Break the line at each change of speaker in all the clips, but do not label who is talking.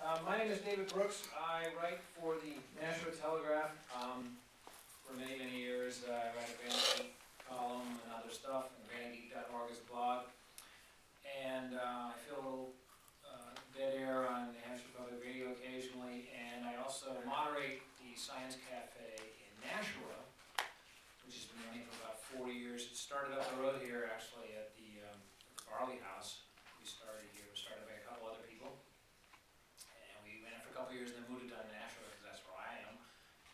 My name is David Brooks. I write for the Nashua Telegraph. For many, many years, I write a GRANITE column and other stuff, and GRANITE.org is a blog. And I feel a little dead air on New Hampshire Public Radio occasionally, and I also moderate the Science Cafe in Nashua, which has been running for about 40 years. It started up the road here, actually, at the Barley House. We started here. It was started by a couple other people. And we ran it for a couple of years, and then moved it down to Nashua, because that's where I am.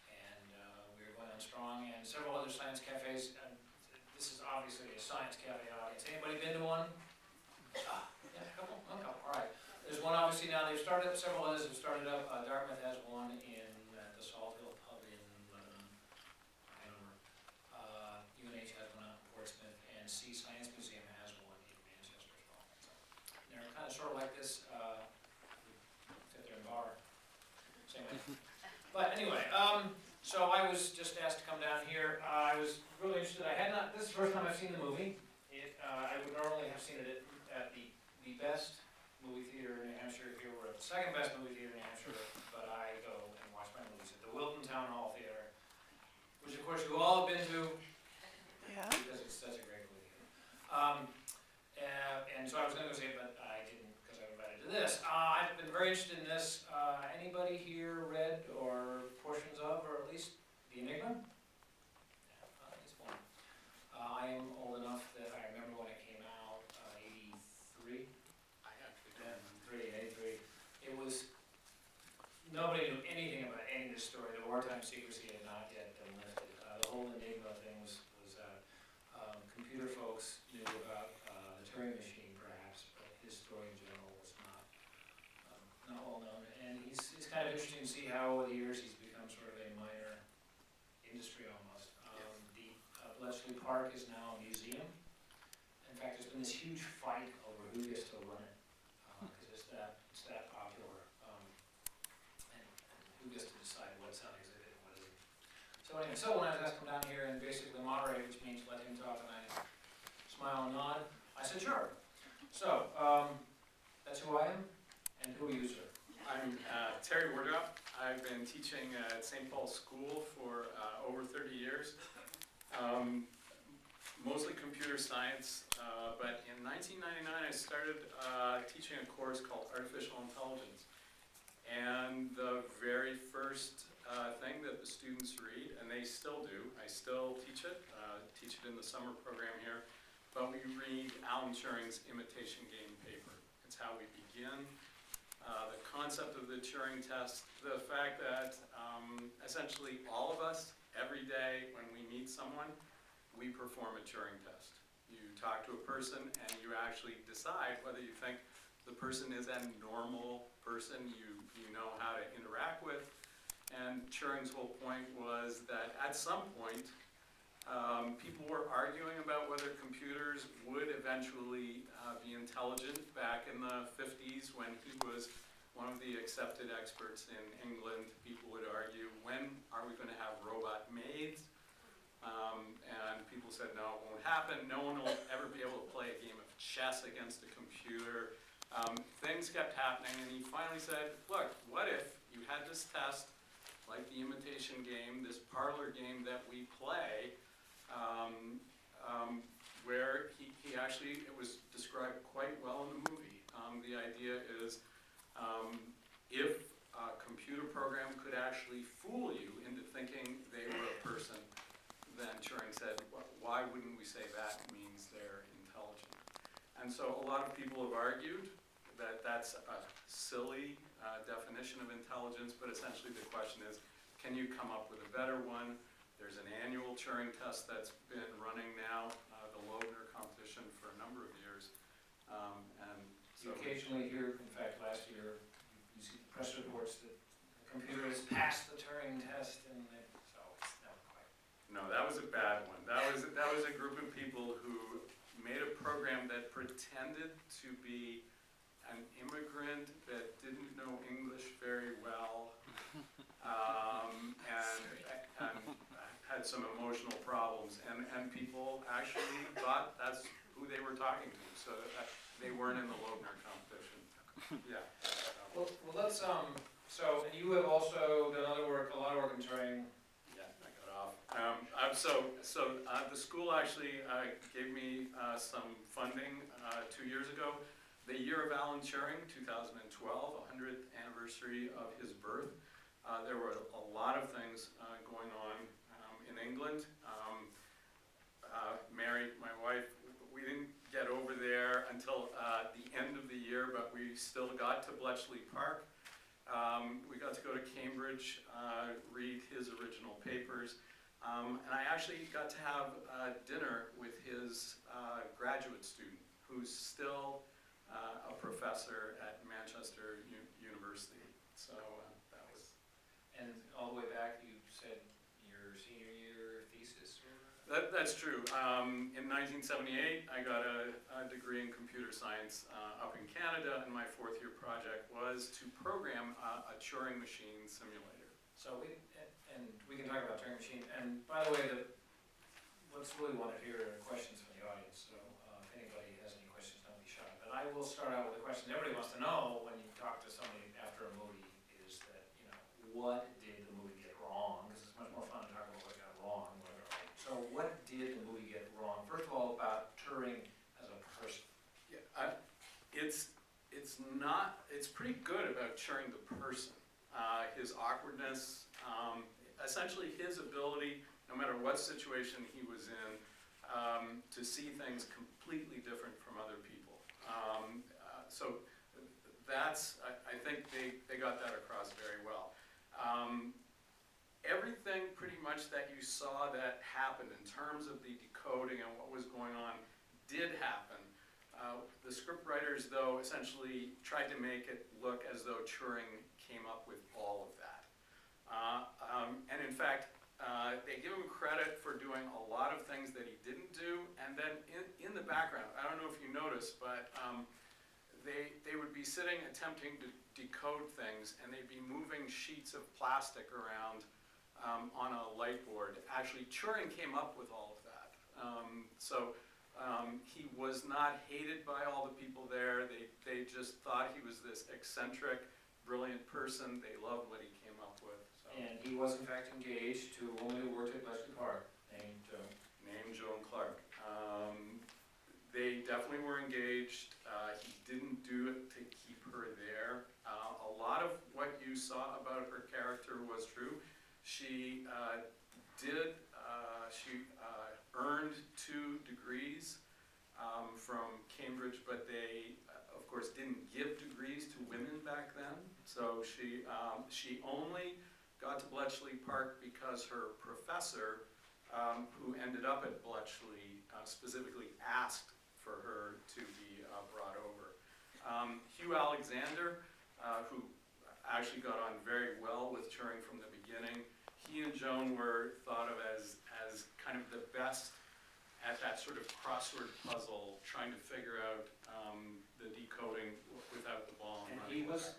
And we were going on strong, and several other science cafes. This is obviously a science cafe audience. Anybody been to one? Yeah, a couple? One couple, all right. There's one obviously now, they've started up, several others have started up. Dartmouth has one in the Salt Hill Pub in Hanover. UNH has one out in Portsmouth, and Sea Science Museum has one in Manchester as well. So they're kind of sort of like this, except they're in bar. Same way. But anyway, so I was just asked to come down here. I was really interested. This is the first time I've seen the movie. I would normally have seen it at the best movie theater in New Hampshire. Here we're at the second best movie theater in New Hampshire, but I go and watch my movies at the Wilton Town Hall Theater, which of course you all have been to, because it's such a great movie theater. And so I was going to go see it, but I didn't because I was invited to this. I've been very interested in this. Anybody here read or portions of, or at least The Enigma? Yeah, at least one. I am old enough that I remember when it came out, 83.
I actually
Yeah,
don't.
83. It was, nobody knew anything about any of this story. The wartime secrecy had not yet been lifted. The whole Enigma thing was computer folks knew about the Turing machine, perhaps, but his story in general was not well known. And it's kind of interesting to see how over the years he's become sort of a minor industry almost. The Bletchley Park is now a museum. In fact, there's been this huge fight over who gets to run it, because it's that popular, and who gets to decide what's on exhibit and what isn't. So anyway, so when I was asked to come down here and basically moderate, which means let him talk and I smile and nod, I said sure. So that's who I am, and who are you, sir?
I'm Terry Wardrop. I've been teaching at St. Paul's School for over 30 years. Mostly computer science, but in 1999 I started teaching a course called Artificial Intelligence. And the very first thing that the students read, and they still do, I still teach it in the summer program here, but we read Alan Turing's IMITATION GAME paper. It's how we begin. The concept of the Turing test, the fact that essentially all of us, every day when we meet someone, we perform a Turing test. You talk to a person and you actually decide whether you think the person is a normal person you know how to interact with. And Turing's whole point was that at some point, people were arguing about whether computers would eventually be intelligent. Back in the 50s, when he was one of the accepted experts in England, people would argue, when are we going to have robot maids? And people said, no, it won't happen. No one will ever be able to play a game of chess against a computer. Things kept happening, and he finally said, look, what if you had this test, like the imitation game, this parlor game that we play, where he actually, it was described quite well in the movie. The idea is, if a computer program could actually fool you into thinking they were a person, then Turing said, why wouldn't we say that means they're intelligent? And so a lot of people have argued that that's a silly definition of intelligence, but essentially the question is, can you come up with a better one? There's an annual Turing test that's been running now, the Loebner competition, for a number of years. And
so you occasionally hear, in fact, last year, you see the press reports that the computer has passed the Turing test, and so it's not quite.
No, that was a bad one. That was a group of people who made a program that pretended to be an immigrant that didn't know English very well, and had some emotional problems, and people actually thought that's who they were talking to, so they weren't in the Loebner competition. Yeah.
Well, let's let's, so, and you have also done other work, a lot of work in Turing.
Yeah, I got off. The school actually gave me some funding 2 years ago. The year of Alan Turing, 2012, 100th anniversary of his birth. There were a lot of things going on in England. Mary, my wife, we didn't get over there until the end of the year, but we still got to Bletchley Park. We got to go to Cambridge, read his original papers, and I actually got to have dinner with his graduate student, who's still a professor at Manchester University. So that was...
And all the way back, you said your senior year thesis?
That's true. In 1978, I got a degree in computer science up in Canada, and my fourth year project was to program a Turing machine simulator.
So we can talk about Turing machine. And by the way, let's really want to hear questions from the audience. So if anybody has any questions, don't be shy. But I will start out with a question everybody wants to know when you talk to somebody after a movie is that, you know, what did the movie get wrong? Because it's much more fun to talk about what got wrong. So what did the movie get wrong? First of all, about Turing as a person.
Yeah, it's pretty good about Turing the person. His awkwardness, essentially his ability, no matter what situation he was in, to see things completely different from other people. So that's, I think they got that across very well. Everything pretty much that you saw that happened in terms of the decoding and what was going on did happen. The scriptwriters, though, essentially tried to make it look as though Turing came up with all of that. And in fact, they give him credit for doing a lot of things that he didn't do, and then in the background, I don't know if you noticed, but they would be sitting attempting to decode things, and they'd be moving sheets of plastic around on a light board. Actually, Turing came up with all of that. He was not hated by all the people there. They just thought he was this eccentric, brilliant person. They loved what he came up with. So.
And he was in fact engaged to a woman who worked at Bletchley Park named Joan.
Named Joan Clark. They definitely were engaged. He didn't do it to keep her there. A lot of what you saw about her character was true. She earned 2 degrees from Cambridge, but they, of course, didn't give degrees to women back then. So she only got to Bletchley Park because her professor, who ended up at Bletchley, specifically asked for her to be brought over. Hugh Alexander, who actually got on very well with Turing from the beginning, he and Joan were thought of as kind of the best at that sort of crossword puzzle, trying to figure out the decoding without the ball.
And he was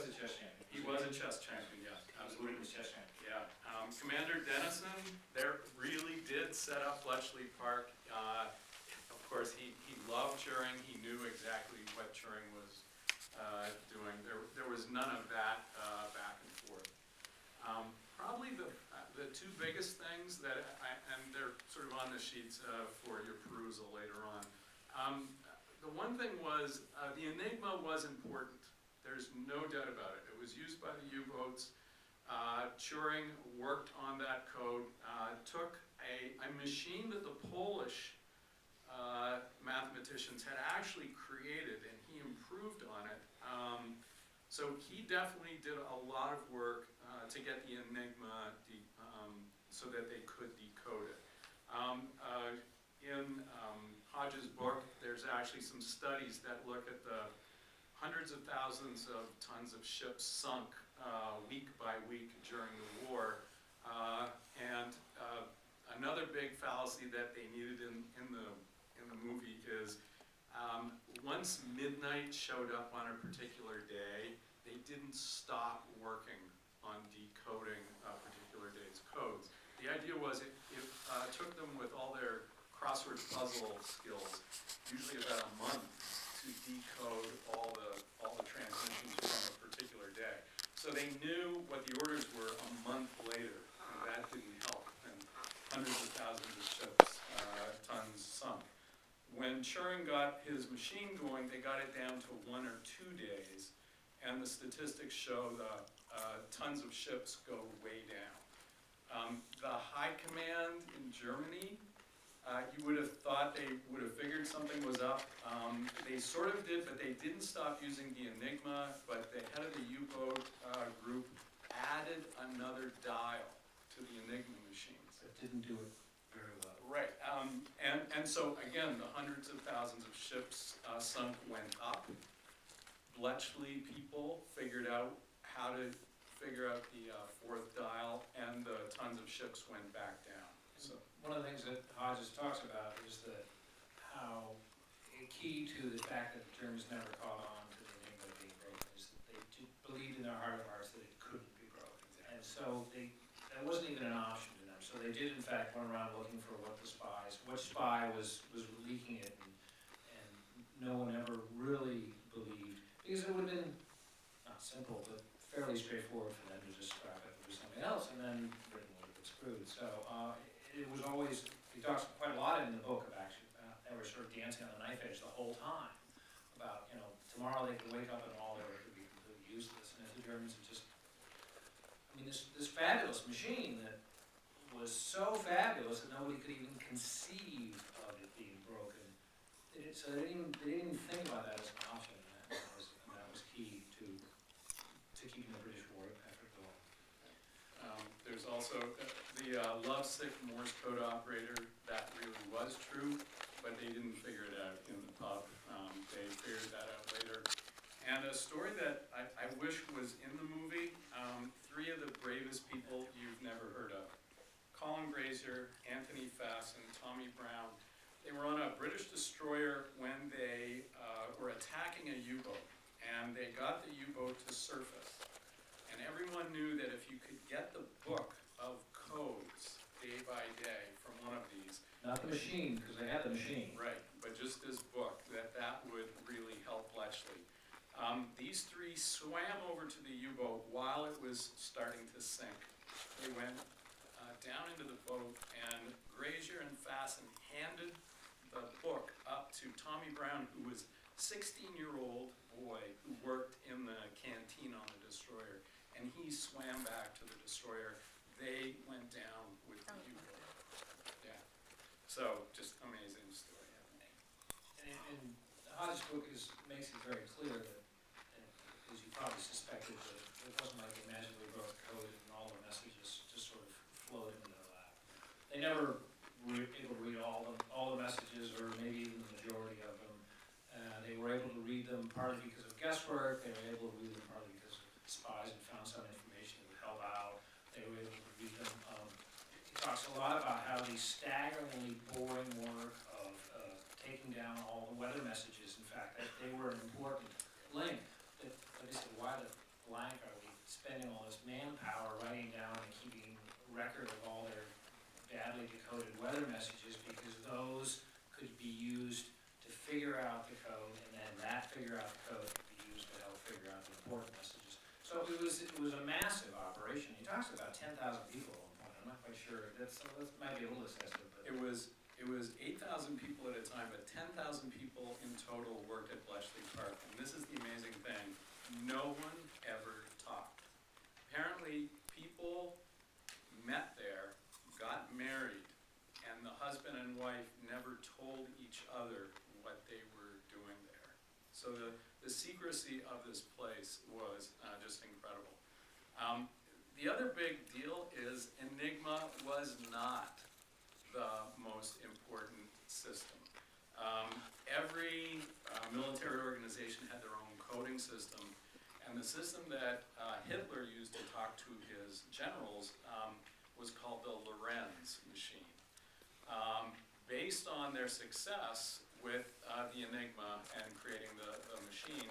the chess champion.
He was a chess champion, yes, absolutely.
Chess champion.
Yeah, Commander Dennison there really did set up Bletchley Park. Of course, he loved Turing. He knew exactly what Turing was doing. There was none of that back and forth. Probably the 2 biggest things that, and they're sort of on the sheets for your perusal later on. The one thing was the Enigma was important. There's no doubt about it. It was used by the U-boats. Turing worked on that code, took a machine that the Polish mathematicians had actually created, and he improved on it. So he definitely did a lot of work to get the Enigma so that they could decode it. In Hodge's book, there's actually some studies that look at the hundreds of thousands of tons of ships sunk week by week during the war. And another big fallacy that they needed in the movie is once midnight showed up on a particular day, they didn't stop working on decoding a particular day's codes. The idea was it took them with all their crossword puzzle skills, usually about a month, to decode all the transmissions from a particular day. So they knew what the orders were a month later, and that didn't help, and hundreds of thousands of ships, tons sunk. When Turing got his machine going, they got it down to 1 or 2 days, and the statistics show the tons of ships go way down. The high command in Germany, you would have thought they would have figured something was up. They sort of did, but they didn't stop using the Enigma, but the head of the U-boat group added another dial to the Enigma machines.
It didn't do it very well.
Right, and so again, the hundreds of thousands of ships sunk went up. Bletchley people figured out how to figure out the fourth dial, and the tons of ships went back down. So
one of the things that Hodges talks about is that how a key to the fact that the Germans never caught on to the Enigma being broken is that they believed in their heart of hearts that it couldn't be broken. And so that wasn't even an option to them. So they did in fact run around looking for which spy was leaking it, and no one ever really believed, because it would have been not simple, but fairly straightforward for them to just scrap it and do something else, and then Britain would have been screwed. So it was always, he talks quite a lot in the book about actually, they were sort of dancing on the knife edge the whole time about, you know, tomorrow they could wake up and all their work would be completely useless. And if the Germans had just, I mean, this fabulous machine that was so fabulous that nobody could even conceive of it being broken. So they didn't even think about that as an option, and that was key to keeping the British war effort going.
there's also the lovesick Morse code operator. That really was true, but they didn't figure it out in the pub. They figured that out later. And a story that I wish was in the movie, 3 of the bravest people you've never heard of. Colin Grazier, Anthony Fass, and Tommy Brown. They were on a British destroyer when they were attacking a U-boat, and they got the U-boat to surface. And everyone knew that if you could get the book of codes day by day from one of these.
Not the machine, because they had the machine.
Right, but just this book, that would really help Bletchley. These 3 swam over to the U-boat while it was starting to sink. They went down into the boat, and Grazier and Fasten handed the book up to Tommy Brown, who was a 16-year-old boy who worked in the canteen on the destroyer, and he swam back to the destroyer. They went down with the U-boat. Yeah. So, just amazing story.
And Hodges' book makes it very clear that, as you probably suspected, that it wasn't like they magically wrote code and all the messages just sort of flowed into their lap. They never were able to read all the messages, or maybe even the majority of them. They were able to read them partly because of guesswork. They were able to read them partly because spies had found some information that would help out. They were able to read them. He talks a lot about how the staggeringly boring work of taking down all the weather messages, in fact, that they were an important link. But he said, why the blank are we spending all this manpower writing down and keeping record of all their badly decoded weather messages, because those could be used to figure out the code, and then that figure out the code could be used to help figure out the important messages. So it was a massive operation. He talks about 10,000 people at one point. I'm not quite sure. That might be a little excessive, but
It was 8,000 people at a time, but 10,000 people in total worked at Bletchley Park. And this is the amazing thing: no one ever talked. Apparently, people met there, got married, and the husband and wife never told each other what they were doing there. So the secrecy of this place was just incredible. The other big deal is Enigma was not the most important system. Every military organization had their own coding system, and the system that Hitler used to talk to his generals was called the Lorenz machine. Based on their success with the Enigma and creating the machine,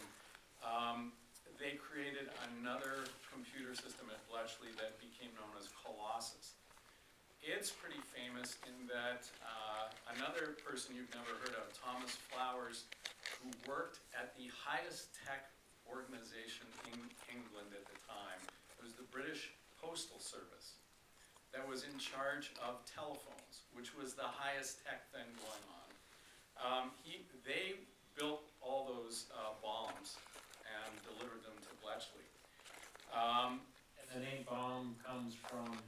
they created another computer system at Bletchley that became known as Colossus. It's pretty famous in that another person you've never heard of, Thomas Flowers, who worked at the highest tech organization in England at the time, that was in charge of telephones, which was the highest tech thing going on. They built all those bombs and delivered them to Bletchley.
And the name bomb comes from?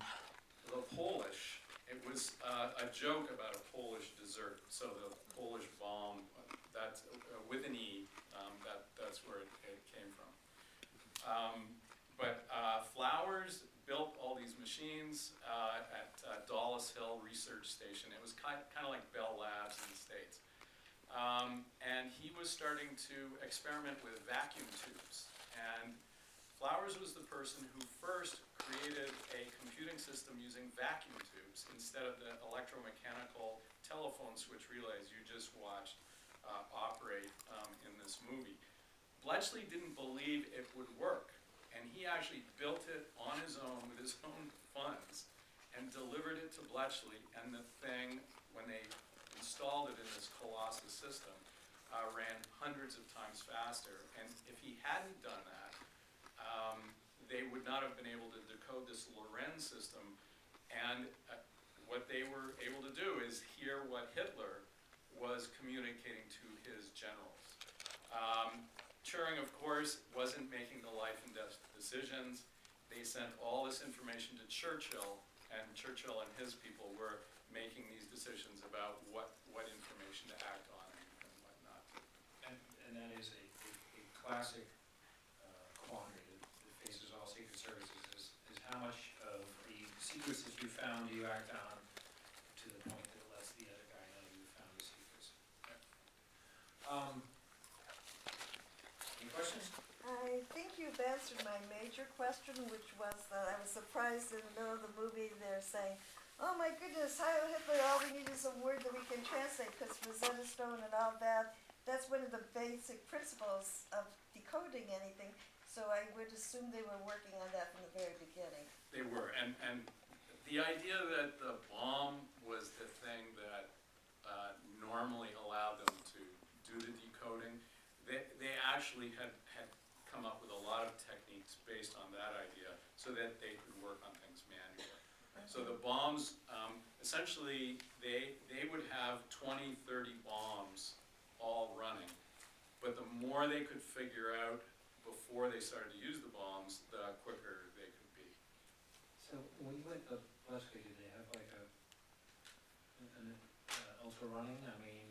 The Polish, it was a joke about a Polish dessert. So the Polish bomb, that's with an E, that's where it came from. But Flowers built all these machines at Dulles Hill Research Station. It was kind of like Bell Labs in the States. And he was starting to experiment with vacuum tubes. And Flowers was the person who first created a computing system using vacuum tubes instead of the electromechanical telephone switch relays you just watched operate in this movie. Bletchley didn't believe it would work, and he actually built it on his own with his own funds and delivered it to Bletchley, and the thing, when they installed it in this Colossus system, ran hundreds of times faster. And if he hadn't done that, they would not have been able to decode this Lorenz system. And what they were able to do is hear what Hitler was communicating to his generals. Turing, of course, wasn't making the life and death decisions. They sent all this information to Churchill, and Churchill and his people were making these decisions about what information to act on and what not to.
And that is a classic quandary that faces all secret services is how much of the secrets that you found do you act on to the point that lets the other guy know you found the secrets. Any questions?
I think you've answered my major question, which was that I was surprised in the middle of the movie they're saying, oh my goodness, Heil Hitler, all we need is a word that we can translate, because Rosetta Stone and all that, that's one of the basic principles of decoding anything. So I would assume they were working on that from the very beginning.
They were, and the idea that the bomb was the thing that normally allowed them to do the decoding, they actually had come up with a lot of techniques based on that idea so that they could work on things manually. So the bombs, essentially, they would have 20, 30 bombs all running, but the more they could figure out before they started to use the bombs, the quicker they could be.
So when you went to Bletchley, did they have like an ultra running? I mean,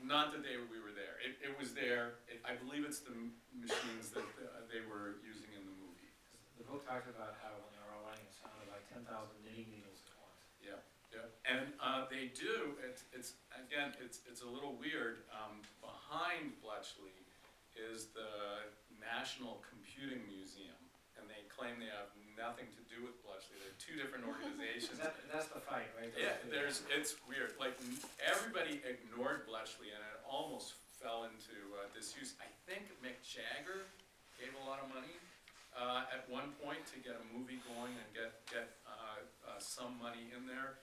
not the day we were there. It was there. I believe it's the machines that they were using in the movie.
the book talks about how when they were all running, it sounded like 10,000 knitting needles at once.
Yeah, yeah. And they do. It's again, it's a little weird. Behind Bletchley is the National Computing Museum, and they claim they have nothing to do with Bletchley. They're two different organizations.
That's the fight, right?
Yeah, it's weird. Like, everybody ignored Bletchley, and it almost fell into disuse. I think Mick Jagger gave a lot of money at one point to get a movie going and get some money in there.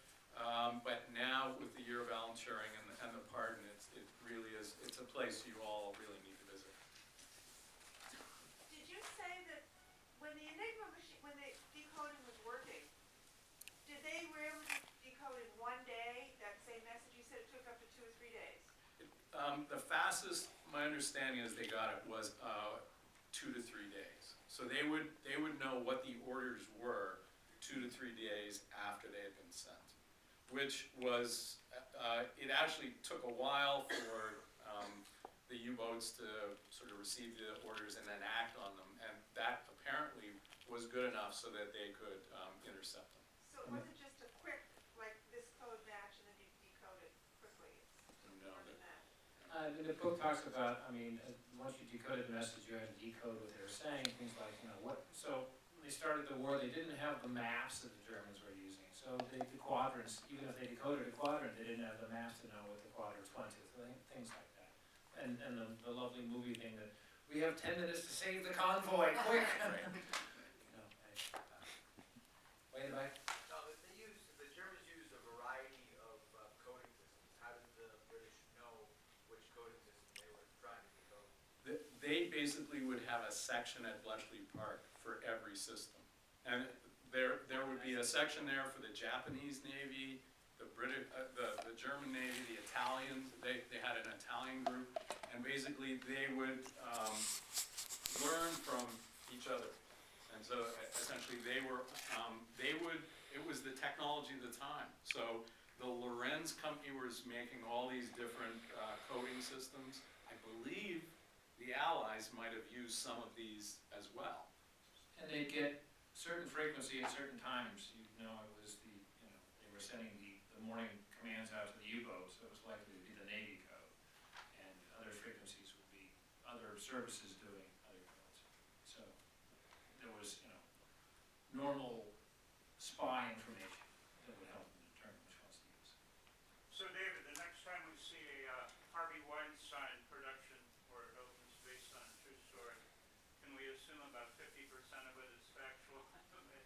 But now, with the Year of Alan Turing and the pardon, it really is. It's a place you all really need to visit.
Did you say that when the Enigma machine, when the decoding was working, they were able to decode in one day that same message? You said it took up to 2 or 3 days.
The fastest, my understanding is they got it was 2 to 3 days. So they would know what the orders were 2 to 3 days after they had been sent, which was it actually took a while for the U-boats to sort of receive the orders and then act on them, and that apparently was good enough so that they could intercept them.
So it wasn't just a quick, like this code match and then you decode it quickly. It's
No,
more than that.
The book talks about, I mean, once you decoded the message, you had to decode what they were saying, things like, so when they started the war, they didn't have the maps that the Germans were using. So the quadrants, even if they decoded a quadrant, they didn't have the maps to know what the quadrants went to, things like that. And the lovely movie thing that, we have 10 minutes to save the convoy, quick! Way in the back.
No, the Germans used a variety of coding systems. How did the British know which coding system they were trying to decode?
They basically would have a section at Bletchley Park for every system. And there would be a section there for the Japanese Navy, the British, the German Navy, the Italians. They had an Italian group, and basically they would learn from each other. And so essentially it was the technology of the time. So the Lorenz company was making all these different coding systems. I believe the Allies might have used some of these as well.
And they get certain frequency at certain times. It was they were sending the morning commands out to the U-boats, so it was likely to be the Navy code. And other frequencies would be other services doing other codes. So there was, normal spy information that would help them determine which ones to use.
So David, the next time we see a Harvey Weinstein production where it opens based on a true story, can we assume about 50% of it is factual?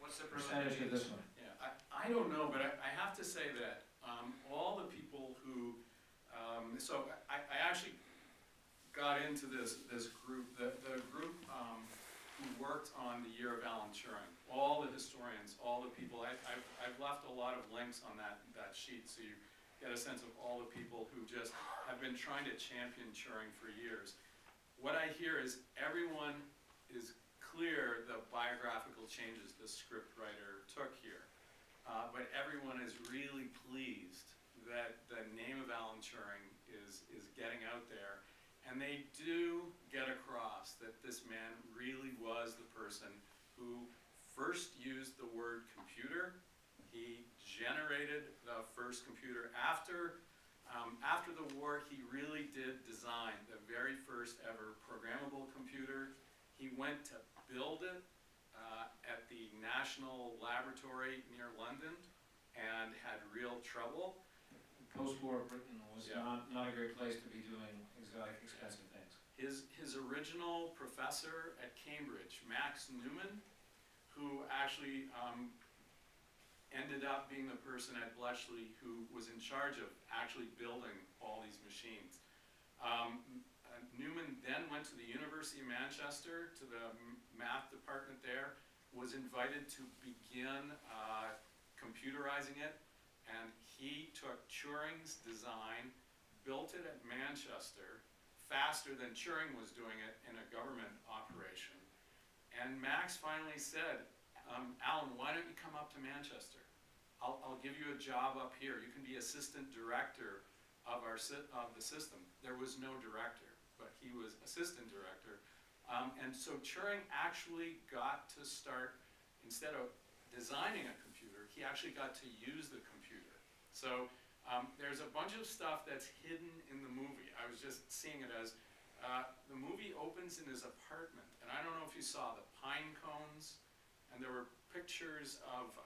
What's the percentage of this one?
Yeah, I don't know, but I have to say that all the people who, so I actually got into this group, the group who worked on the year of Alan Turing, all the historians, all the people, I've left a lot of links on that sheet so you get a sense of all the people who just have been trying to champion Turing for years. What I hear is everyone is clear the biographical changes the scriptwriter took here, but everyone is really pleased that the name of Alan Turing is getting out there, and they do get across that this man really was the person who first used the word computer. He generated the first computer. After the war, he really did design the very first ever programmable computer. He went to build it at the National Laboratory near London and had real trouble.
Post-war Britain was
Yeah.
not a great place to be doing exotic, expensive things.
His original professor at Cambridge, Max Newman, who actually ended up being the person at Bletchley who was in charge of actually building all these machines. Newman then went to the University of Manchester, to the math department there, was invited to begin computerizing it, and he took Turing's design, built it at Manchester, faster than Turing was doing it in a government operation. And Max finally said, Alan, why don't you come up to Manchester? I'll give you a job up here. You can be assistant director of the system. There was no director, but he was assistant director. And so Turing actually got to start, instead of designing a computer, he actually got to use the computer. So there's a bunch of stuff that's hidden in the movie. I was just seeing it as, the movie opens in his apartment, and I don't know if you saw the pine cones, and there were pictures of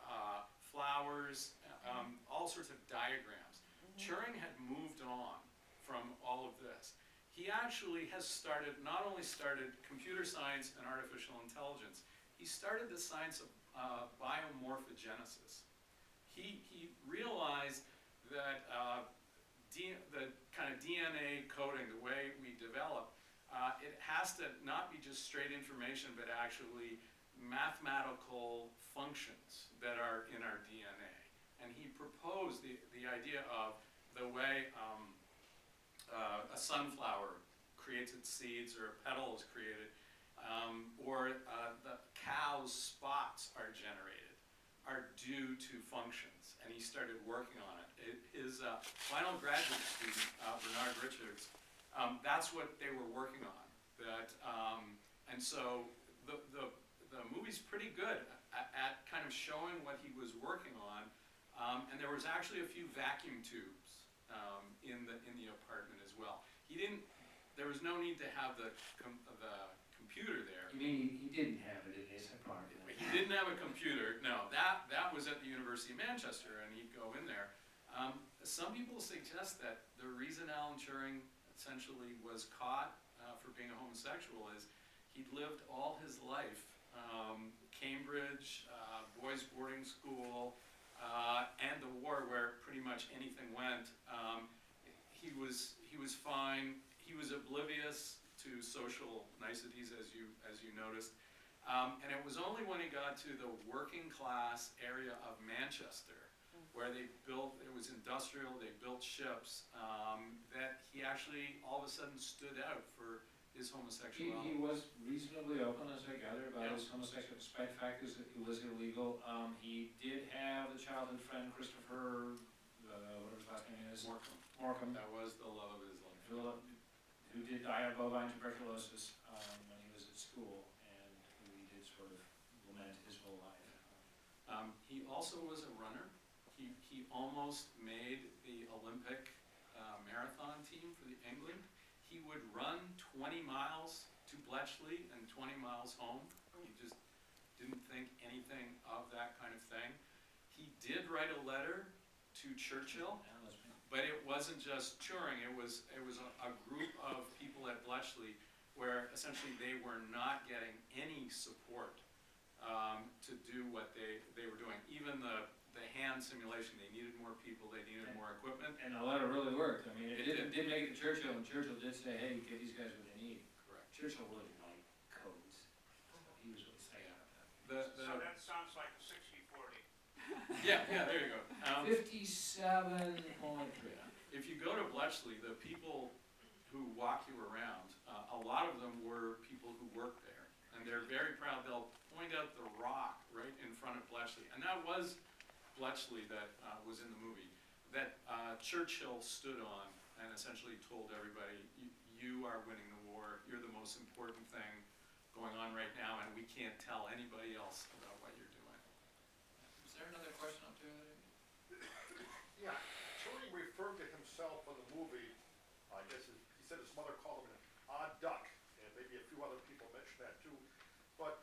flowers, all sorts of diagrams. Turing had moved on from all of this. He actually has not only started computer science and artificial intelligence, he started the science of biomorphogenesis. He realized that the kind of DNA coding, the way we develop, it has to not be just straight information, but actually mathematical functions that are in our DNA. And he proposed the idea of the way a sunflower creates its seeds, or a petal is created, or the cow's spots are generated, are due to functions. And he started working on it. His final graduate student, Bernard Richards, that's what they were working on. And so the movie's pretty good at kind of showing what he was working on. And there was actually a few vacuum tubes in the apartment as well. There was no need to have the computer there.
You mean he didn't have it in his apartment?
He didn't have a computer. No, that was at the University of Manchester, and he'd go in there. Some people suggest that the reason Alan Turing essentially was caught for being a homosexual is he'd lived all his life, Cambridge, boys' boarding school, and the war, where pretty much anything went. He was fine. He was oblivious to social niceties, as you noticed, And it was only when he got to the working class area of Manchester, where they built, it was industrial, they built ships, that he actually all of a sudden stood out for his homosexuality.
He was reasonably open, as I gather, about
Yeah.
his homosexuality, despite the fact that it was illegal. He did have a childhood friend, Christopher, whatever his last name is. Morcom.
That was the love of his life.
Who did die of bovine tuberculosis when he was at school, and who he did sort of lament his whole life.
He also was a runner. He almost made the Olympic marathon team for the England. He would run 20 miles to Bletchley and 20 miles home. He just didn't think anything of that kind of thing. He did write a letter to Churchill, but it wasn't just Turing. It was a group of people at Bletchley where essentially they were not getting any support to do what they were doing. Even the hand simulation, they needed more people, they needed more equipment.
And the letter really worked. I mean,
It
did make it to Churchill, and Churchill did say, hey, give these guys what they need.
Correct.
Churchill really liked codes, so he was really saying about that.
So that sounds like a 60-40.
Yeah, there you go.
57.3.
If you go to Bletchley, the people who walk you around, a lot of them were people who worked there. And they're very proud. They'll point out the rock right in front of Bletchley. And that was Bletchley that was in the movie, that Churchill stood on and essentially told everybody, you are winning the war. You're the most important thing going on right now, and we can't tell anybody else about what you're doing. Is there another question up there?
Yeah, Turing referred to himself in the movie, I guess he said his mother called him an odd duck, and maybe a few other people mentioned that too. But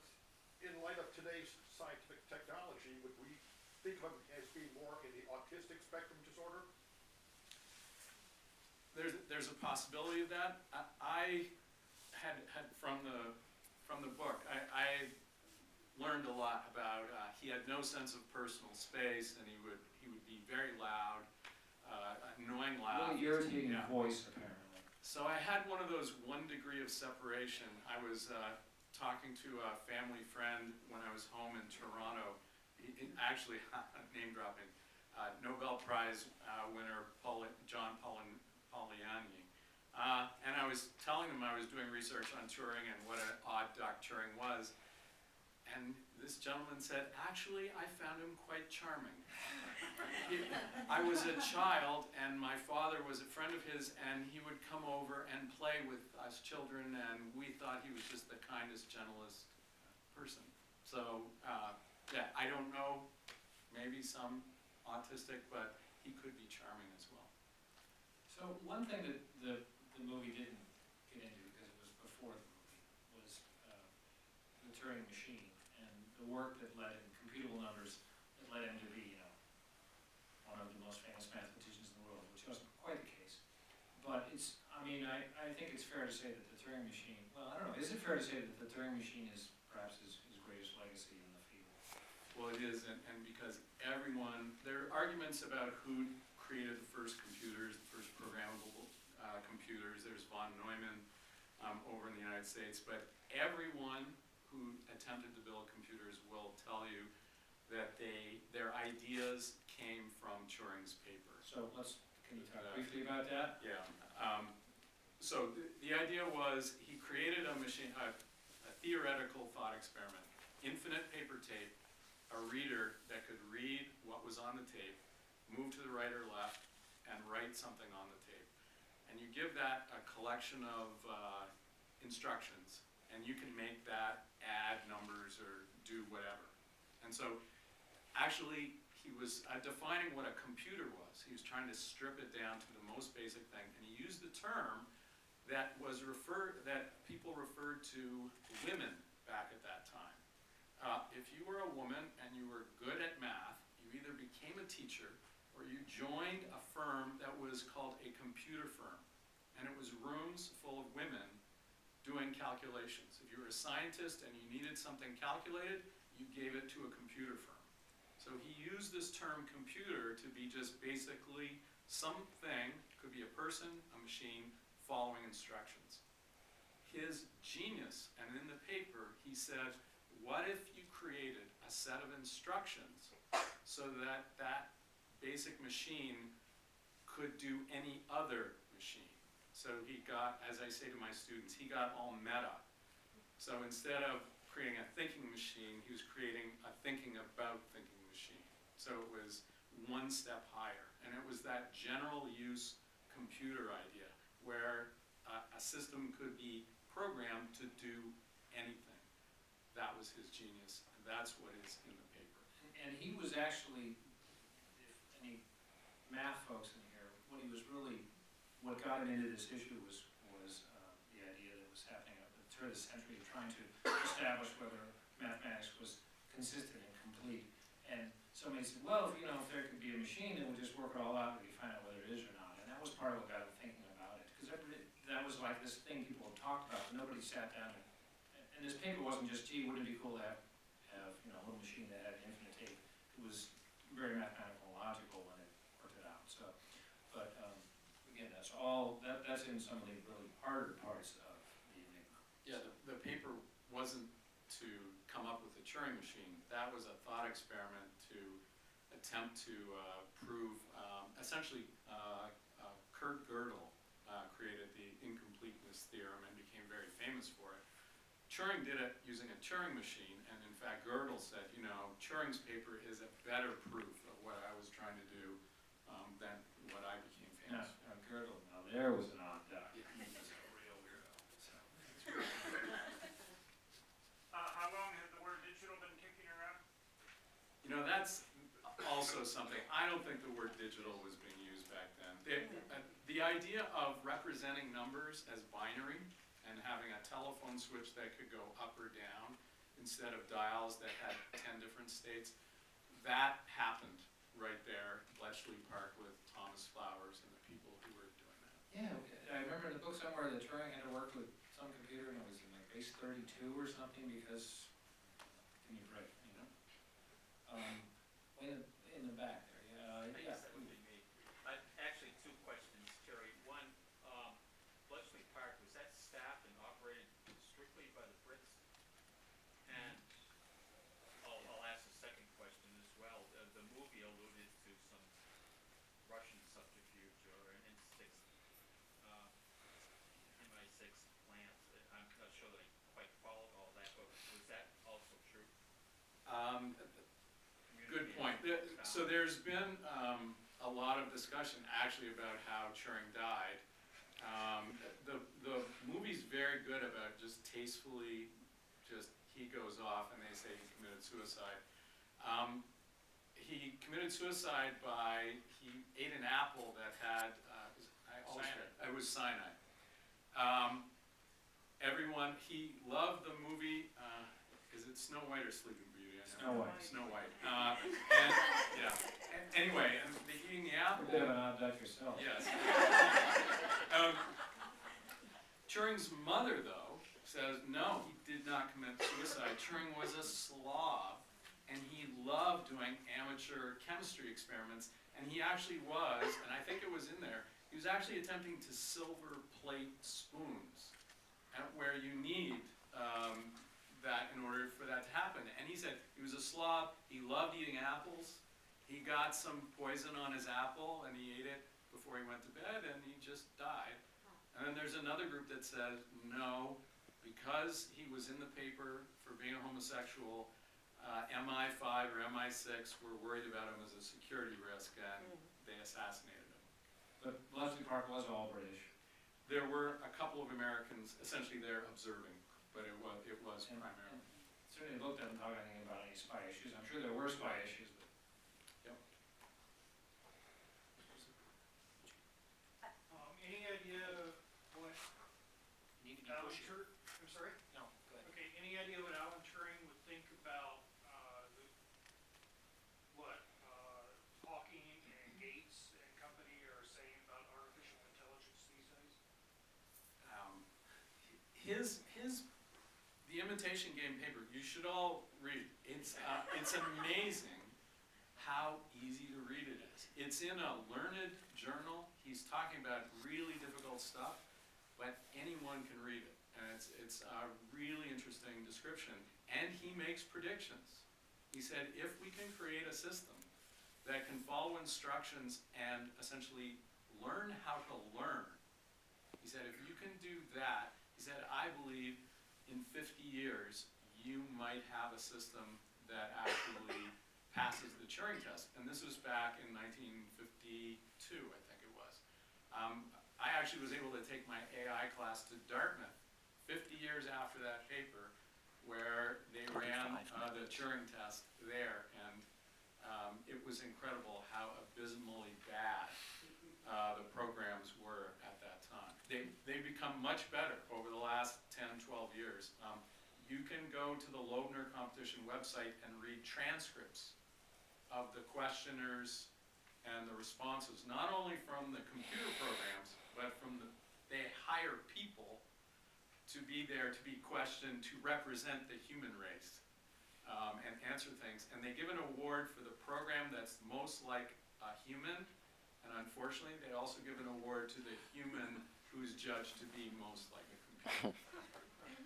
in light of today's scientific technology, would we think of him as being more in the autistic spectrum disorder?
There's a possibility of that. I had from the book, I learned a lot about, he had no sense of personal space, and he would be very loud, annoying loud.
Really irritating
Yeah.
voice, apparently.
So I had one of those 1 degree of separation. I was talking to a family friend when I was home in Toronto. Actually, name dropping, Nobel Prize winner John Polanyi. And I was telling him I was doing research on Turing and what an odd duck Turing was. And this gentleman said, actually, I found him quite charming. I was a child, and my father was a friend of his, and he would come over and play with us children, and we thought he was just the kindest, gentlest person. So, yeah, I don't know, maybe some autistic, but he could be charming as well.
So one thing that the movie didn't get into, because it was before the movie, was the Turing machine and the work that led in computable numbers that led him to be, one of the most famous mathematicians in the world, which wasn't quite the case. But it's, I mean, I think it's fair to say that the Turing machine, well, I don't know, is it fair to say that the Turing machine is perhaps his greatest legacy in the field?
Well, it is, and because everyone, there are arguments about who created the first computers, the first programmable computers. There's von Neumann over in the United States, but everyone who attempted to build computers will tell you that their ideas came from Turing's paper.
So can you talk briefly about that?
Yeah. So the idea was he created a machine, a theoretical thought experiment, infinite paper tape, a reader that could read what was on the tape, move to the right or left, and write something on the tape. And you give that a collection of instructions, and you can make that add numbers or do whatever. And so actually he was defining what a computer was. He was trying to strip it down to the most basic thing, and he used the term that people referred to women back at that time. If you were a woman and you were good at math, you either became a teacher or you joined a firm that was called a computer firm. And it was rooms full of women doing calculations. If you were a scientist and you needed something calculated, you gave it to a computer firm. So he used this term computer to be just basically something, could be a person, a machine, following instructions. His genius, and in the paper he said, what if you created a set of instructions so that that basic machine could do any other machine? So he got, as I say to my students, he got all meta. So instead of creating a thinking machine, he was creating a thinking about thinking machine. So it was one step higher. And it was that general use computer idea where a system could be programmed to do anything. That was his genius, and that's what is in the paper.
And he was actually, if any math folks in here, what he was really, what got him into this issue was the idea that was happening at the turn of the century, trying to establish whether mathematics was consistent and complete. And somebody said, well, if there could be a machine that would just work it all out, we could find out whether it is or not. And that was part of what got him thinking about it, because that was like this thing people had talked about, but nobody sat down and this paper wasn't just, gee, wouldn't it be cool to have a little machine that had infinite tape. It was very mathematical and logical when it worked it out. So, but again, that's in some of the really harder parts of the enigma.
Yeah, the paper wasn't to come up with a Turing machine. That was a thought experiment to attempt to prove, essentially, Kurt Gödel created the incompleteness theorem and became very famous for it. Turing did it using a Turing machine, and in fact Gödel said, Turing's paper is a better proof of what I was trying to do than what I became famous for.
Now, Gödel, now there was an odd duck.
Yeah, he was a real weirdo. So.
How long has the word digital been kicking around?
That's also something, I don't think the word digital was being used back then. The idea of representing numbers as binary and having a telephone switch that could go up or down instead of dials that had 10 different states, that happened right there, Bletchley Park, with Thomas Flowers and the people who were doing that.
Yeah, I remember in the book somewhere that Turing had to work with some computer and it was in like base 32 or something because can you write, way in the back there, yeah.
Yes, that would be me. Actually, two questions, Terry. One, Bletchley Park, was that staffed and operated strictly by the Brits? And I'll ask the second question as well. The movie alluded to some Russian subterfuge or an MI6 plans. I'm not sure that I quite followed all that, but was that also true?
Good point. So there's been a lot of discussion actually about how Turing died. The movie's very good about just tastefully, he goes off and they say he committed suicide. He committed suicide he ate an apple that had, it was cyanide. He loved the movie, is it Snow White or Sleeping Beauty?
Snow White.
Snow White. Anyway, and eating the apple.
A bit of an odd duck yourself.
Yes. Turing's mother, though, says no, he did not commit suicide. Turing was a slob, and he loved doing amateur chemistry experiments, and he actually was, and I think it was in there, he was actually attempting to silver plate spoons, where you need that in order for that to happen. And he said he was a slob, he loved eating apples, he got some poison on his apple and he ate it before he went to bed and he just died. And then there's another group that says no, because he was in the paper for being a homosexual, MI5 or MI6 were worried about him as a security risk and they assassinated him.
But Bletchley Park was all British.
There were a couple of Americans, essentially they're observing, but it was primarily.
Certainly looked at and talked anything about any spy issues. I'm sure there were spy issues, but.
Yep.
Any idea what
Need to be
Alan
pushy.
Turing, I'm sorry?
No, go ahead.
Okay, any idea what Alan Turing would think about, Hawking and Gates and company are saying about artificial intelligence these days?
The Imitation Game paper, you should all read. It's amazing how easy to read it is. It's in a learned journal. He's talking about really difficult stuff, but anyone can read it. And it's a really interesting description. and he makes predictions. He said, if we can create a system that can follow instructions and essentially learn how to learn, he said, if you can do that, he said, I believe in 50 years, you might have a system that actually passes the Turing test. And this was back in 1952, I think it was. I actually was able to take my AI class to Dartmouth 50 years after that paper, where they ran the Turing test there, and it was incredible how abysmally bad the programs were at that time. They've become much better over the last 10, 12 years. You can go to the Loebner competition website and read transcripts of the questioners and the responses, not only from the computer programs, but from they hire people to be there, to be questioned, to represent the human race, and answer things. And they give an award for the program that's most like a human, and unfortunately, they also give an award to the human who's judged to be most like a computer.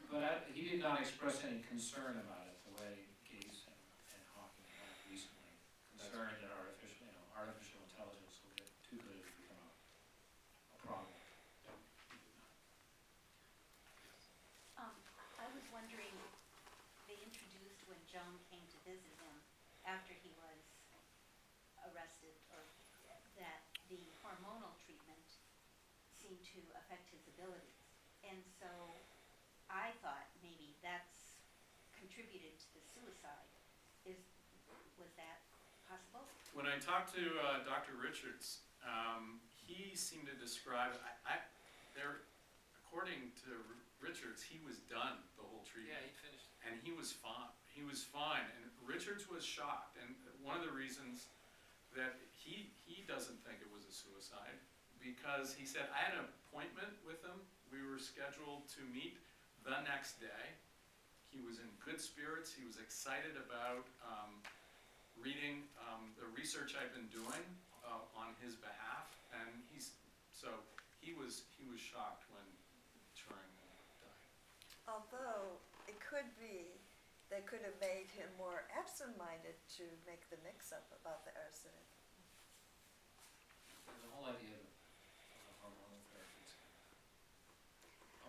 But he did not express any concern about it, the way Gates and Hawking have recently. Concerned that artificial intelligence will get too good to become a problem. No, he did not.
I was wondering, they introduced when Joan came to visit him after he was arrested, or that the hormonal treatment seemed to affect his abilities. And so I thought maybe that's contributed to the suicide. Was that possible?
When I talked to Dr. Richards, he seemed to describe, according to Richards, he was done the whole treatment.
Yeah, he finished.
And he was fine. He was fine. And Richards was shocked. And one of the reasons that he doesn't think it was a suicide, because he said, I had an appointment with him. We were scheduled to meet the next day. He was in good spirits. He was excited about reading the research I've been doing on his behalf, and he was shocked when Turing died.
Although it could be they could have made him more absent-minded to make the mix-up about the arsenic.
The whole idea of the hormonal therapies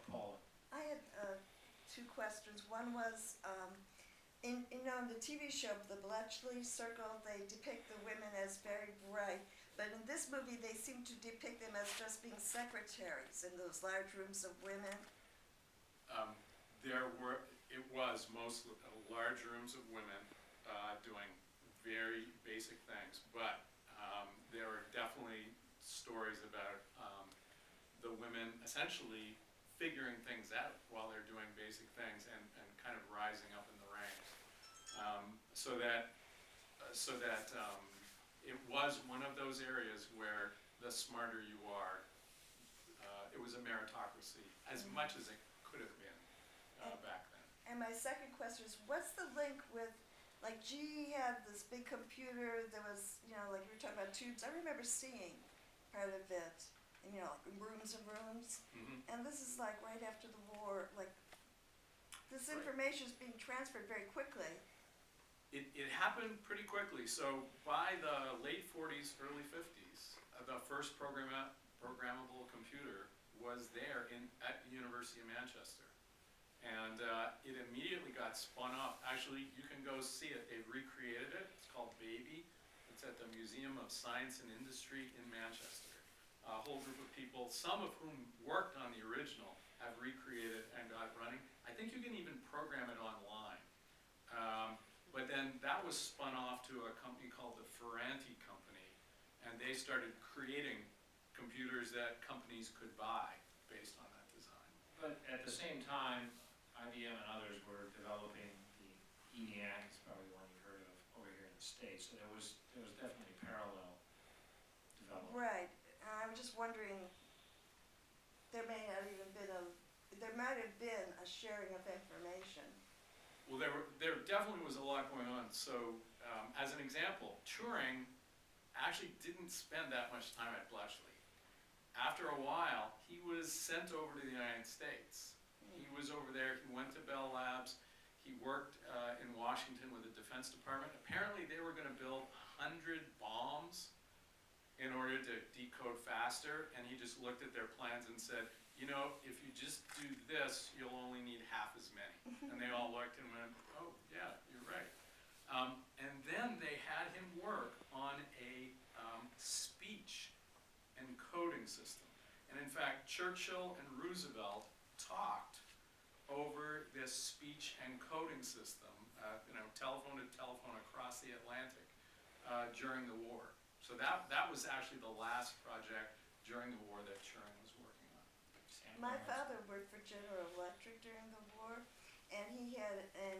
appalling.
I had two questions. One was, in the TV show, The Bletchley Circle, they depict the women as very bright, but in this movie they seem to depict them as just being secretaries in those large rooms of women.
It was mostly large rooms of women doing very basic things, but there were definitely stories about the women essentially figuring things out while they're doing basic things and kind of rising up in the ranks. So that it was one of those areas where the smarter you are, it was a meritocracy, as much as it could have been back then.
And my second question is, what's the link with, like, GE had this big computer that was, like you were talking about tubes. I remember seeing part of it, in rooms and rooms.
Mm-hmm.
And this is like right after the war, like, this information is being transferred very quickly.
It happened pretty quickly. So by the late 40s, early 50s, the first programmable computer was there at the University of Manchester. And it immediately got spun up. Actually, you can go see it. They've recreated it. It's called Baby. It's at the Museum of Science and Industry in Manchester. A whole group of people, some of whom worked on the original, have recreated and got it running. I think you can even program it online. But then that was spun off to a company called the Ferranti Company, and they started creating computers that companies could buy based on that design.
But at the same time, IBM and others were developing the ENIAC, is probably the one you heard of, over here in the States. So there was definitely parallel development.
Right. I was just wondering, there might have been a sharing of information.
Well, there definitely was a lot going on. So, as an example, Turing actually didn't spend that much time at Bletchley. After a while, he was sent over to the United States. He was over there, he went to Bell Labs, He worked in Washington with the Defense Department. Apparently they were going to build 100 bombs in order to decode faster, and he just looked at their plans and said, you know, if you just do this, you'll only need half as many. And they all looked and went, oh, yeah, you're right. And then they had him work on a speech encoding system. And in fact, Churchill and Roosevelt talked over this speech encoding system, telephone to telephone across the Atlantic during the war. So that was actually the last project during the war that Turing was working on.
My father worked for General Electric during the war, and he had a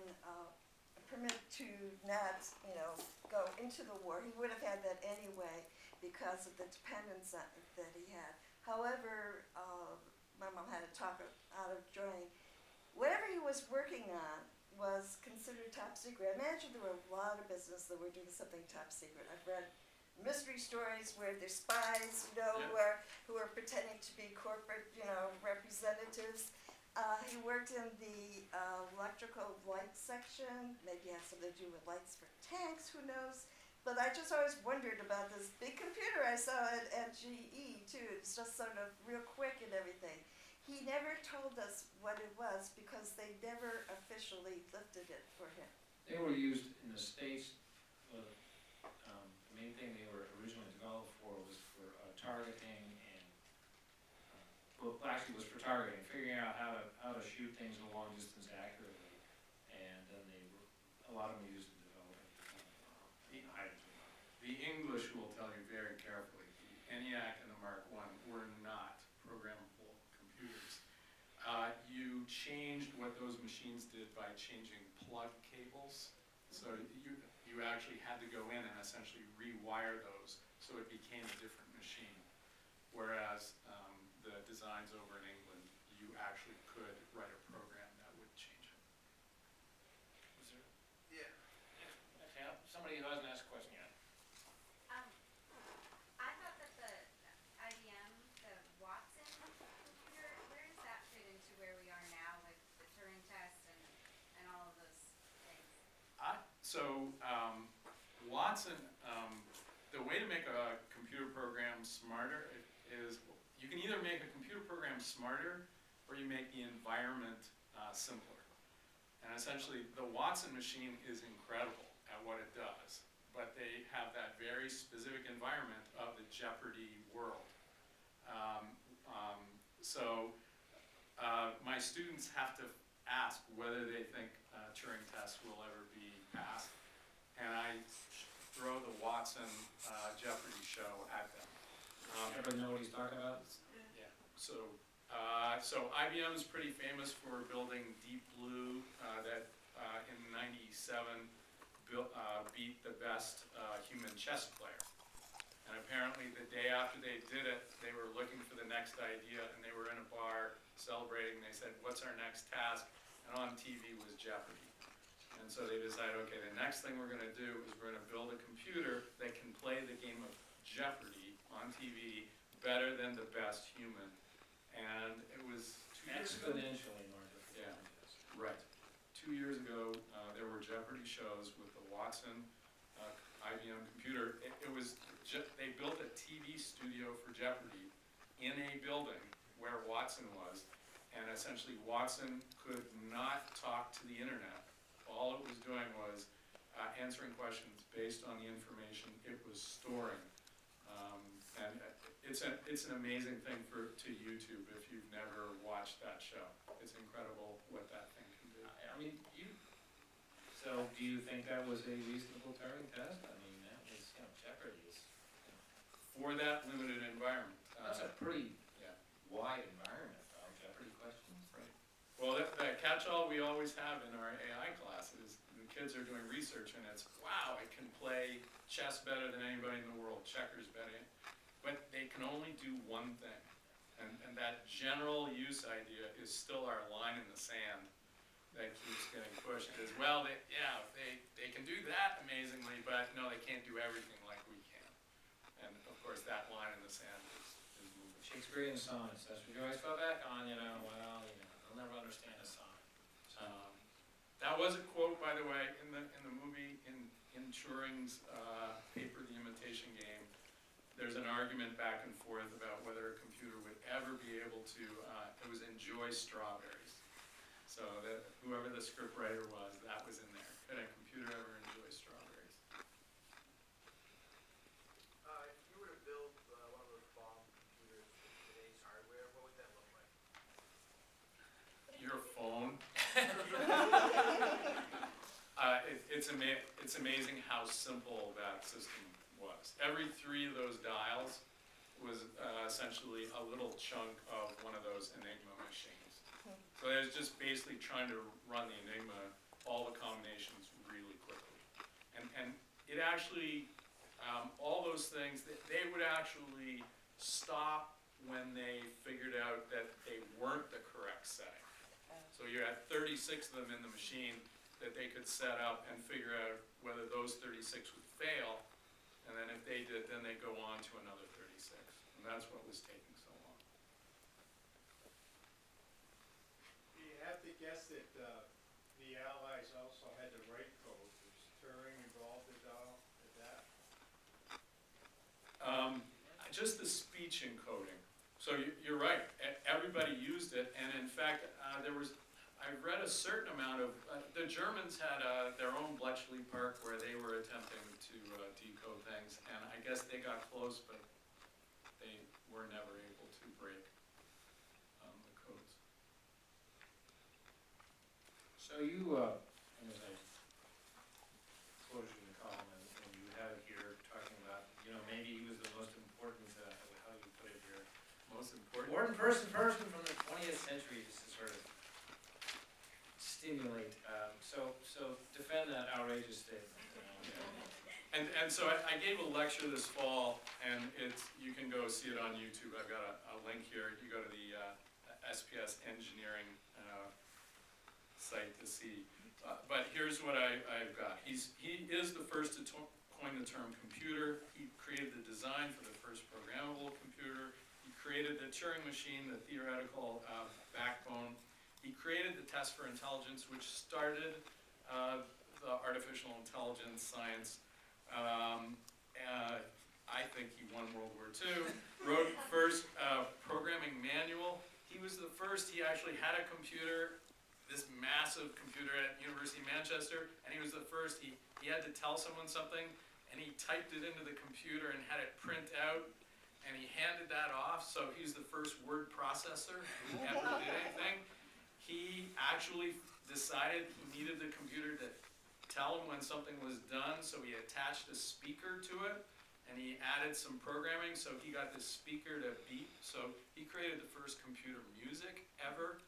permit to not, go into the war. He would have had that anyway because of the dependence that he had. However, my mom had to talk out of joining. Whatever he was working on was considered top secret. I imagine there were a lot of business that were doing something top secret. I've read mystery stories where there's spies, who are pretending to be corporate, representatives. He worked in the electrical light section. Maybe it has something to do with lights for tanks, who knows? But I just always wondered about this big computer I saw at GE too. It's just sort of real quick and everything. He never told us what it was because they never officially lifted it for him.
They were used in the States. The main thing they were originally developed for was for targeting and, actually was for targeting, figuring out how to shoot things a long distance accurately. And then a lot of them used in developing hydrogen.
The English will tell you very carefully, the ENIAC and the Mark I were not programmable computers. You changed what those machines did by changing plug cables. So you actually had to go in and essentially rewire those so it became a different machine. Whereas the designs over in England, you actually could write a program that would change it.
Was there?
Yeah.
Okay, somebody who hasn't asked a question yet.
I thought that the IBM, the Watson computer, where does that fit into where we are now with the Turing test and all of those things?
Watson, the way to make a computer program smarter is you can either make a computer program smarter or you make the environment simpler. And essentially, the Watson machine is incredible at what it does, but they have that very specific environment of the Jeopardy world. My students have to ask whether they think Turing tests will ever be passed, and I throw the Watson Jeopardy show at them.
Everybody know what he's talking about?
Yeah. So IBM is pretty famous for building Deep Blue that in '97 beat the best human chess player. And apparently the day after they did it, they were looking for the next idea, and they were in a bar celebrating. They said, what's our next task? And on TV was Jeopardy. And so they decided, okay, the next thing we're going to do is we're going to build a computer that can play the game of Jeopardy on TV better than the best human. And it was 2 years ago.
Exponentially larger.
Yeah, right. 2 years ago, there were Jeopardy shows with the Watson IBM computer. They built a TV studio for Jeopardy in a building where Watson was, and essentially Watson could not talk to the internet. All it was doing was answering questions based on the information it was storing. And it's an amazing thing to YouTube if you've never watched that show. It's incredible what that thing can do.
So do you think that was a reasonable Turing test? I mean, that was, Jeopardy is,
For that limited environment.
that's a pretty
Yeah.
wide environment, though, Jeopardy questions.
Right. Well, that catch-all we always have in our AI classes, the kids are doing research and it's, wow, I can play chess better than anybody in the world, checkers better, but they can only do one thing. And that general use idea is still our line in the sand that keeps getting pushed, is, well, they can do that amazingly, but no, they can't do everything like we can. And of course, that line in the sand is moving.
Shakespearean sonnets, that's what you always fall back on, I'll never understand a sonnet.
That was a quote, by the way, in the movie, in Turing's paper, The Imitation Game. There's an argument back and forth about whether a computer would ever be able to, it was enjoy strawberries. So that whoever the script writer was, that was in there. Could a computer ever enjoy strawberries?
If you were to build one of those bomb computers with today's hardware, what would that look like?
Your phone. It's amazing how simple that system was. Every 3 of those dials was essentially a little chunk of one of those Enigma machines. So it was just basically trying to run the Enigma, all the combinations really quickly. And it actually, all those things, they would actually stop when they figured out that they weren't the correct setting. So you had 36 of them in the machine that they could set up and figure out whether those 36 would fail. And then if they did, then they go on to another 36. And that's what was taking so long.
You have to guess that the Allies also had to write code. Was Turing involved at all with that?
Just the speech encoding. So you're right. Everybody used it. And in fact, I read a certain amount of, the Germans had their own Bletchley Park where they were attempting to decode things, and I guess they got close, but they were never able to break the codes.
So you, as I quoted you in the column, and you have it here talking about, maybe he was the most important, how you put it here,
Most important.
important person from the 20th century, just to sort of stimulate, so defend that outrageous statement.
And so I gave a lecture this fall, and you can go see it on YouTube. I've got a link here. You go to the SPS engineering site to see. But here's what I've got. He is the first to coin the term computer. He created the design for the first programmable computer. He created the Turing machine, the theoretical backbone. He created the test for intelligence, which started the artificial intelligence science. I think he won World War II. Wrote first programming manual. He was the first. He actually had a computer, this massive computer at University of Manchester, and he was the first. He had to tell someone something, and he typed it into the computer and had it print out, and he handed that off. So he's the first word processor who ever did anything. He actually decided he needed the computer to tell him when something was done, so he attached a speaker to it, and he added some programming, so he got this speaker to beep. So he created the first computer music ever.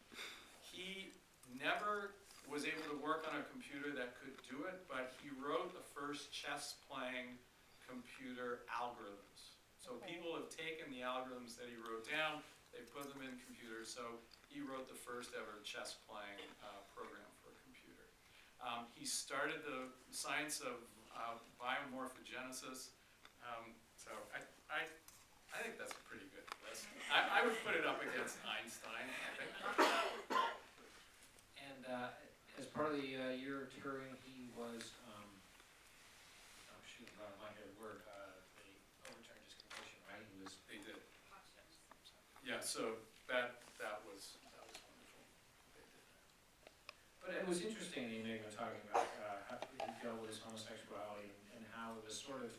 He never was able to work on a computer that could do it, but he wrote the first chess-playing computer algorithms. So people have taken the algorithms that he wrote down, they put them in computers, so he wrote the first ever chess-playing program for a computer. He started the science of biomorphogenesis, so I think that's a pretty good list. I would put it up against Einstein, I think.
And as part of the year of Turing, he was, my head word, they overturned his conviction, right?
They did. Yeah, so that was wonderful. They did that.
But it was interesting, the Enigma, talking about how he dealt with his homosexuality and how it was sort of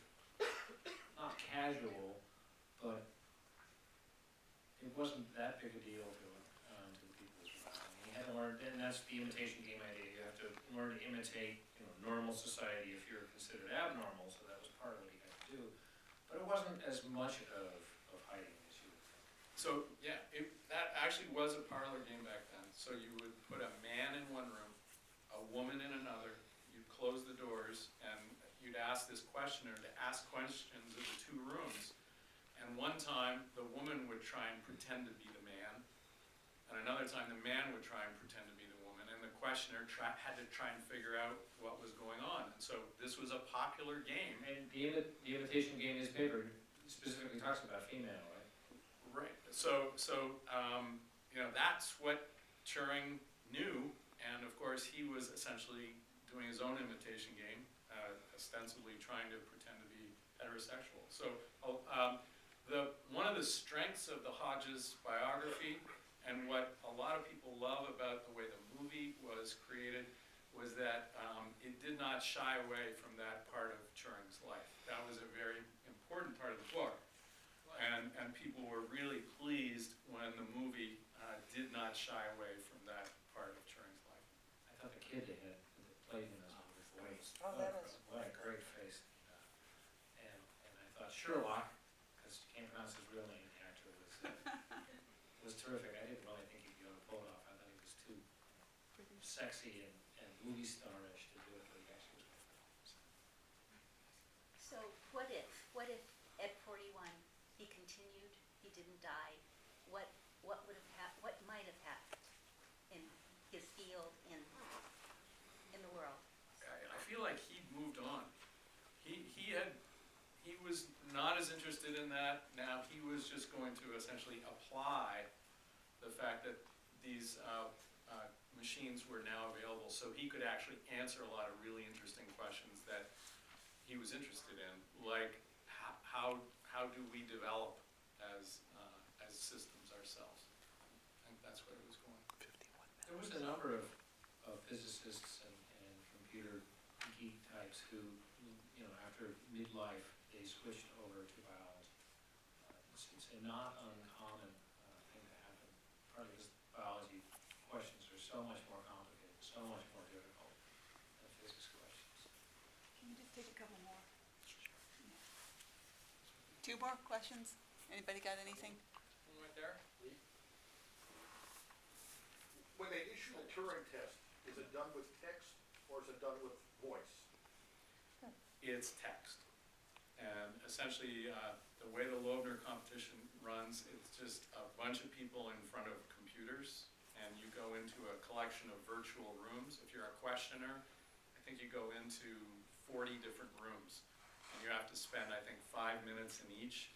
not casual, but it wasn't that big a deal to the people as well. I mean, he had to learn, and that's the imitation game idea. You have to learn to imitate, normal society if you're considered abnormal. So that was part of what he had to do. But it wasn't as much of hiding as you would think.
So yeah, that actually was a parlor game back then. So you would put a man in one room, a woman in another. You'd close the doors, and you'd ask this questioner to ask questions of the two rooms. And one time, the woman would try and pretend to be the man, and another time, the man would try and pretend to be the woman, and the questioner had to try and figure out what was going on. And so this was a popular game.
And the imitation game, his paper specifically talks about female, right?
Right. So that's what Turing knew And of course, he was essentially doing his own imitation game, ostensibly trying to pretend to be heterosexual. So one of the strengths of the Hodges biography, and what a lot of people love about the way the movie was created, was that it did not shy away from that part of Turing's life. That was a very important part of the book. And people were really pleased when the movie did not shy away from that part of Turing's life.
I thought the kid they had that played him as a voice.
Oh, that was
What a great face. And I thought Sherlock, because you can't pronounce his real name, the actor was terrific. I didn't really think he'd be able to pull it off. I thought he was too sexy and movie starish to do it, but he actually was very good.
So what if at 41 he continued, he didn't die, what would have happened, what might have happened in his field, in the world?
I feel like he'd moved on. He was not as interested in that. Now he was just going to essentially apply the fact that these machines were now available, so he could actually answer a lot of really interesting questions that he was interested in, like how do we develop as systems ourselves. I think that's where it was going.
There was a number of physicists and computer geek types who, after midlife, they switched over to biology. It's a not uncommon thing to happen, partly because biology questions are so much more complicated, so much more difficult than physics questions.
Can you just take a couple more? Two more questions? Anybody got anything?
One right there.
When they issue a Turing test, is it done with text or is it done with voice?
It's text. And essentially, the way the Loebner competition runs, it's just a bunch of people in front of computers, and you go into a collection of virtual rooms. If you're a questioner, I think you go into 40 different rooms, and you have to spend, I think, 5 minutes in each.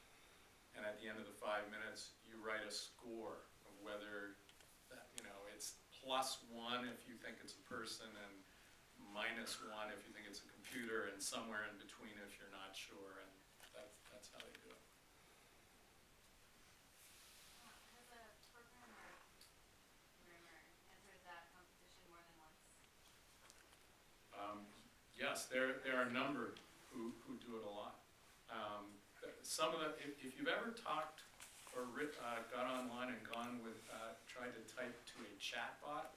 And at the end of the 5 minutes, you write a score of whether, it's +1 if you think it's a person, and -1 if you think it's a computer, and somewhere in between if you're not sure, and that's how they do it.
Has a programmer entered that competition more than once?
Yes, there are a number who do it a lot. Some of the, if you've ever talked or got online and tried to type to a chat bot,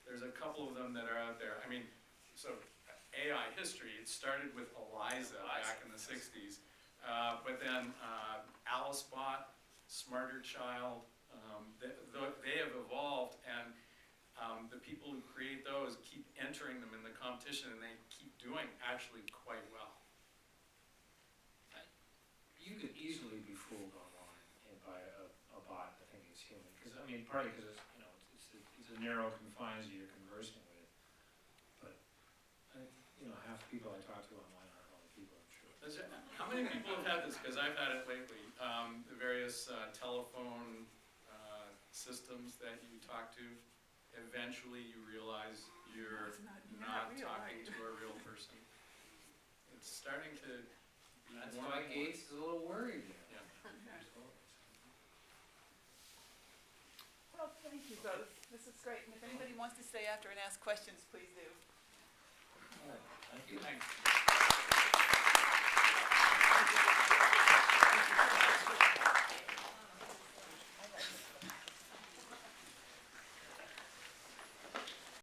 there's a couple of them that are out there. I mean, so AI history, it started with Eliza back in the 60s, but then AliceBot, Smarter Child, they have evolved, and the people who create those keep entering them in the competition, and they keep doing actually quite well.
You could easily be fooled online by a bot that thinks it's human, partly because it's a narrow confines you're conversing with, but half the people I talk to online aren't all the people I'm sure.
How many people have had this? Because I've had it lately. The various telephone systems that you talk to, eventually you realize you're not
real,
talking
right?
to a real person. It's starting to be
That's
more
why
and more.
Gates is a little worried.
Yeah.
Well, thank you both. This is great. And if anybody wants to stay after and ask questions, please do.
All right, thank you.
Thanks.